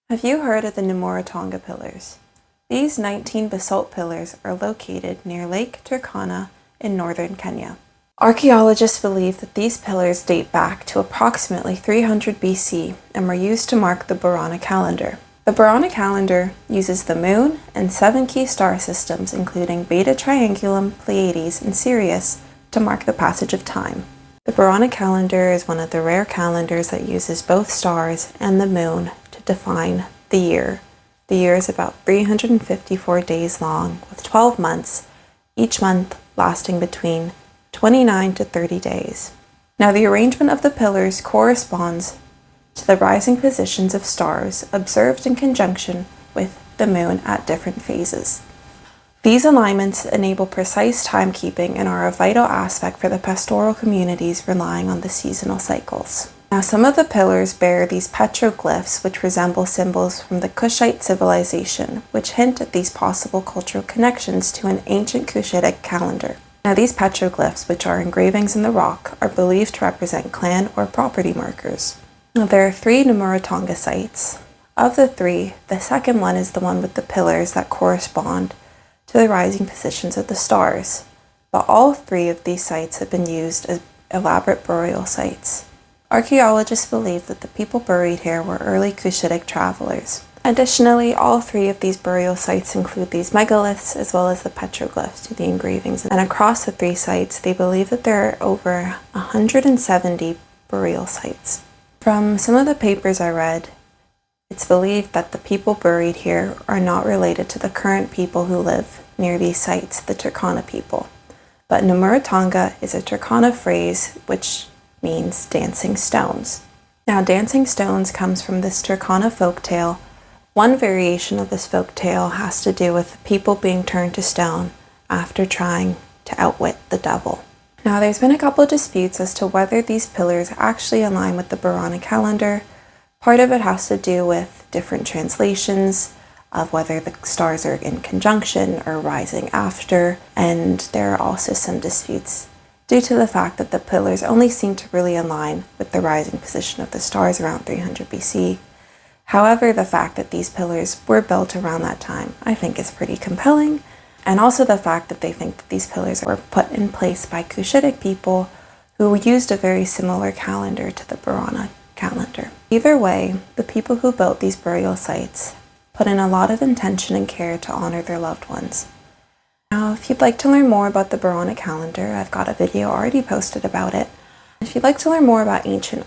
Have you heard of the Namoratunga Pillars? These 19 basalt pillars are located near Lake Turkana in northern Kenya. Archaeologists believe that these pillars date back to approximately 300 BC and were used to mark the Borana Calendar. The Borana Calendar uses the moon and 7 key star systems including Beta Triangulum, Pleiades, and Sirius to mark the passage of time. The Borana Calendar is one of the rare calendars that uses both stars and the moon to define the year. The year is about 354 days long with 12 months, each month lasting between 29 to 30 days. Now the arrangement of the pillars corresponds to the rising positions of stars observed in conjunction with the moon at different phases. These alignments enable precise timekeeping and are a vital aspect for the pastoral communities relying on the seasonal cycles. Now some of the pillars bear these petroglyphs which resemble symbols from the Kushite civilization, which hint at these possible cultural connections to an ancient Cushitic calendar. Now these petroglyphs, which are engravings in the rock, are believed to represent clan or property markers. Now there are 3 Namoratunga sites. Of the 3, the second one is the one with the pillars that correspond to the rising positions of the stars, but all 3 of these sites have been used as elaborate burial sites. Archaeologists believe that the people buried here were early Cushitic travelers. Additionally, all 3 of these burial sites include these megaliths as well as the petroglyphs to the engravings, and across the 3 sites they believe that there are over 170 burial sites. From some of the papers I read, it's believed that the people buried here are not related to the current people who live near these sites, the Turkana people. But Namoratunga is a Turkana phrase which means dancing stones. Now dancing stones comes from this Turkana folktale. One variation of this folktale has to do with people being turned to stone after trying to outwit the devil. Now there's been a couple of disputes as to whether these pillars actually align with the Borana calendar. Part of it has to do with different translations of whether the stars are in conjunction or rising after, and there are also some disputes due to the fact that the pillars only seem to really align with the rising position of the stars around 300 BC. However, the fact that these pillars were built around that time I think is pretty compelling, and also the fact that they think that these pillars were put in place by Cushitic people who used a very similar calendar to the Borana calendar. Either way, the people who built these burial sites put in a lot of intention and care to honor their loved ones. Now, if you'd like to learn more about the Borana calendar, I've got a video already posted about it. If you'd like to learn more about ancient